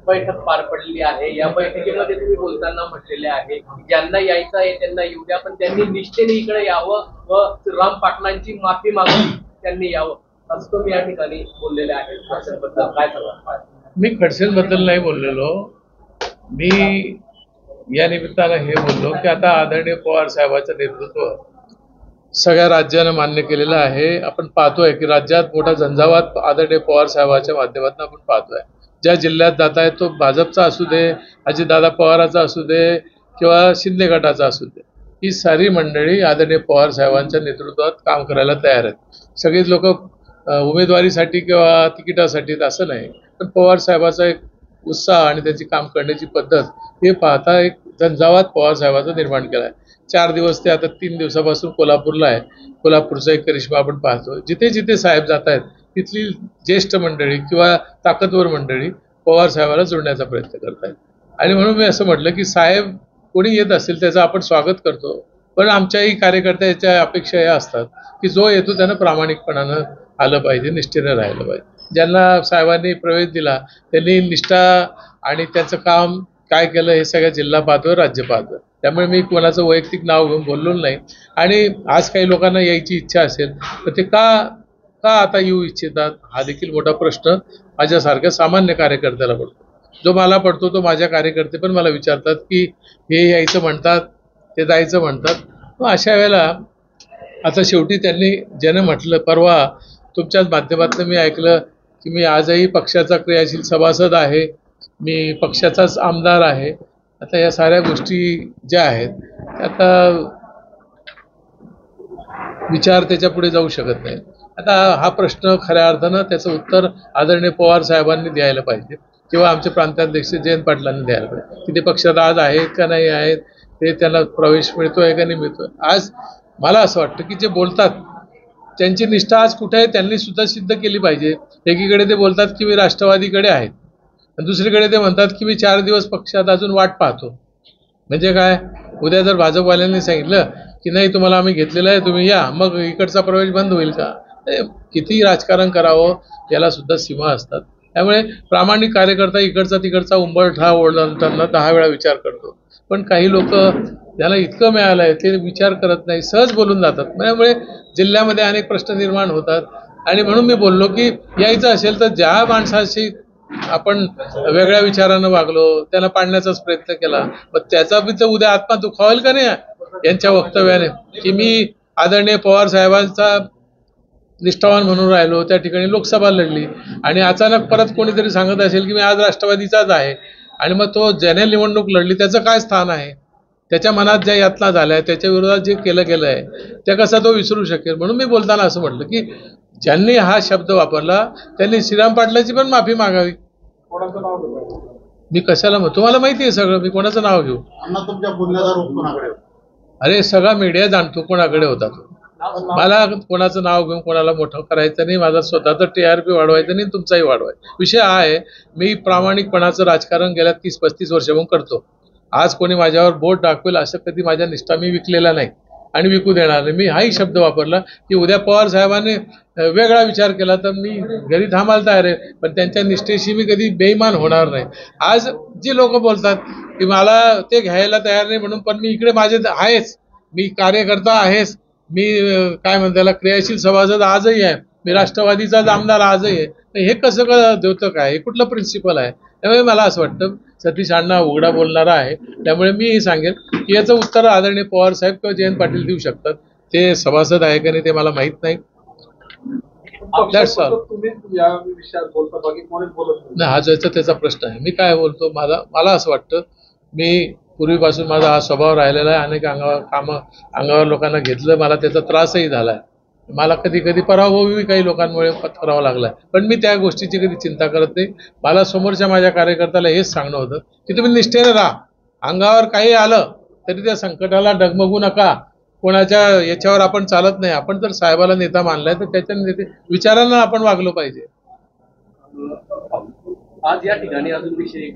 बैठक पार पडली आहे। या बैठकीमध्ये तुम्ही बोलताना म्हटलेले आहे ज्यांना यायचं आहे त्यांना येऊ द्या, पण त्यांनी निष्ठेने इकडे यावं व राम पाटलांची माफी मागून त्यांनी यावं असं तुम्ही या ठिकाणी बोललेले आहे। खडसेंबद्दल काय सांगता? मी खडसेंबद्दल नाही बोललेलो। मी या निमित्तानं हे बोललो की आता आदरणीय पवार साहेबांचं नेतृत्व सगळ्या राज्यानं मान्य केलेलं आहे। आपण पाहतोय की राज्यात मोठा झंझावात आदरणीय पवार साहेबांच्या माध्यमातून आपण पाहतोय। ज्या जिल्ह्यात जात आहे तो भाजपचा असू दे, अजितदादा पवाराचा असू दे किंवा शिंदे गटाचा असू दे, ही सारी मंडळी आदरणीय पवार साहेबांच्या नेतृत्वात काम करायला तयार आहेत। सगळीच लोक उमेदवारीसाठी किंवा तिकिटासाठी असं नाही, पण पवार साहेबांचा एक उत्साह आणि त्याची काम करण्याची पद्धत हे पाहता एक झंझावात पवार साहेबांचा निर्माण केला आहे। 4 दिवस ते आता 3 दिवसापासून कोल्हापूरला आहे। कोल्हापूरचा एक करिश्मा आपण पाहतो। जिथे जिथे साहेब जात आहेत तिथली ज्येष्ठ मंडळी किंवा ताकदवर मंडळी पवार साहेबाला जोडण्याचा प्रयत्न करत आहेत। आणि म्हणून मी असं म्हटलं की साहेब कोणी येत असेल त्याचं आपण स्वागत करतो, पण आमच्याही कार्यकर्त्याच्या अपेक्षा या असतात की जो येतो त्यानं प्रामाणिकपणानं आलं पाहिजे, निष्ठेनं राहिलं पाहिजे। ज्यांना साहेबांनी प्रवेश दिला त्यांनी निष्ठा आणि त्याचं काम काय केलं हे सगळ्या जिल्हा पातळीवर, राज्य पातळीवर। त्यामुळे मी कोणाचं वैयक्तिक नाव घेऊन बोललो नाही। आणि आज काही लोकांना यायची इच्छा असेल तर ते का आता येऊ इच्छितात हा देखील मोठा प्रश्न माझ्यासारख्या सामान्य कार्यकर्त्याला पडतो। जो मला पडतो तो माझ्या कार्यकर्ते पण मला विचारतात की हे यायचं म्हणतात, ते जायचं म्हणतात। मग अशा वेळेला आता शेवटी त्यांनी ज्यानं म्हटलं, परवा तुमच्याच माध्यमातून मी ऐकलं की मी आजही पक्षाचा क्रियाशील सभासद आहे, मी पक्षाचाच आमदार आहे। आता या साऱ्या गोष्टी ज्या आहेत आता विचार त्याच्या पुढे जाऊ शकत नाही। आता हा प्रश्न खऱ्या अर्थानं त्याचं उत्तर आदरणीय पवार साहेबांनी द्यायला पाहिजे किंवा आमचे प्रांताध्यक्ष जयंत पाटलांनी द्यायला पाहिजे की ते पक्षात आज आहेत का नाही आहेत, ते त्यांना प्रवेश मिळतोय का नाही मिळतोय। आज मला असं वाटतं की जे बोलतात त्यांची निष्ठा आज कुठे आहे त्यांनी सुद्धा सिद्ध केली पाहिजे। एकीकडे ते बोलतात की मी राष्ट्रवादीकडे आहेत आणि दुसरीकडे ते म्हणतात की मी 4 दिवस पक्षात अजून वाट पाहतो। म्हणजे काय, उद्या जर भाजपवाल्यांनी सांगितलं की नाही तुम्हाला आम्ही घेतलेलं आहे तुम्ही या, मग इकडचा प्रवेश बंद होईल का? किती राजकारण करावं याला सुद्धा सीमा असतात। त्यामुळे प्रामाणिक कार्यकर्ता इकडचा तिकडचा उंबरठा ओढताना 10 वेळा विचार करतो, पण काही लोक ज्याला इतकं मिळालंय ते विचार करत नाही, सहज बोलून जातात। त्यामुळे जिल्ह्यामध्ये अनेक प्रश्न निर्माण होतात। आणि म्हणून मी बोललो की यायचं असेल तर ज्या माणसाशी आपण वेगळ्या विचारानं वागलो त्याला पाडण्याचाच प्रयत्न केला, मग त्याचा बी तर उद्या आत्मा दुखावेल का नाही यांच्या वक्तव्याने की मी आदरणीय पवार साहेबांचा निष्ठावान म्हणून राहिलो, त्या ठिकाणी लोकसभा लढली आणि अचानक परत कोणीतरी सांगत असेल की मी आज राष्ट्रवादीचाच आहे आणि मग तो ज्याने निवडणूक लढली त्याचं काय स्थान आहे, त्याच्या मनात ज्या यातना झाल्या त्याच्या विरोधात जे केलं गेलं आहे त्या कसा तो विसरू शकेल। म्हणून मी बोलताना असं म्हटलं की ज्यांनी हा शब्द वापरला त्यांनी श्रीराम पाटलाची पण माफी मागावी। कोणाचं नाव घेऊ? मी कशाला तुम्हाला माहिती आहे सगळं, मी कोणाचं नाव घेऊ? तुमच्या बोलण्याचा रूप कोणाकडे? अरे सगळा मीडिया जाणतो कोणाकडे होता तो। मला कोणाचं नाव घेऊन कोणाला मोठं करायचं नाही, माझा स्वतःचा TRP वाढवायचं नाही, तुमचाही वाढवायचा विषय हा आहे। मी प्रामाणिकपणाचं राजकारण गेल्या 30-35 वर्षापासून करतो। आज कोणी माझ्यावर बोट दाखवेल असं कधी माझ्या निष्ठा मी विकलेला नाही आणि विकू देणार नाही। मी हाही शब्द वापरला की उद्या पवार साहेबांनी वेगळा विचार केला तर मी घरी थांबायला तयार आहे, पण त्यांच्या निष्ठेशी मी कधी बेईमान होणार नाही। आज जी लोक बोलतात की मला ते घ्यायला तयार नाही म्हणून, पण मी इकडे माझे आहेच, मी कार्यकर्ता आहेच, मी काय म्हणतात त्याला क्रियाशील सभासद आजही आहे, मी राष्ट्रवादीचाच आमदार आजही आहे। हे कसं देतं काय, हे कुठलं प्रिन्सिपल आहे? त्यामुळे मला असं वाटतं सतीश अण्णा उघडा बोलणारा आहे, त्यामुळे मी हे सांगेन की याचं उत्तर आदरणीय पवार साहेब किंवा जयंत पाटील देऊ शकतात। ते सभासद आहे का नाही ते मला माहित नाही। हा ज्याचा त्याचा प्रश्न आहे, मी काय बोलतो मला असं वाटतं मी पूर्वीपासून माझा हा स्वभाव राहिलेला आहे। अनेक अंगावर लोकांना घेतलं, मला त्याचा त्रासही झालाय, मला कधी कधी पराभवही काही लोकांमुळे पत्करावा लागलाय, पण मी त्या गोष्टीची कधी चिंता करत नाही। मला समोरच्या माझ्या कार्यकर्त्याला हेच सांगणं होतं की तुम्ही निष्ठेने राहा, अंगावर काही आलं तरी त्या संकटाला डगमगू नका, कोणाच्या याच्यावर आपण चालत नाही। आपण जर साहेबाला नेता मानलाय तर त्याच्या विचारांना आपण वागलो पाहिजे। आज या ठिकाणी अजून विषय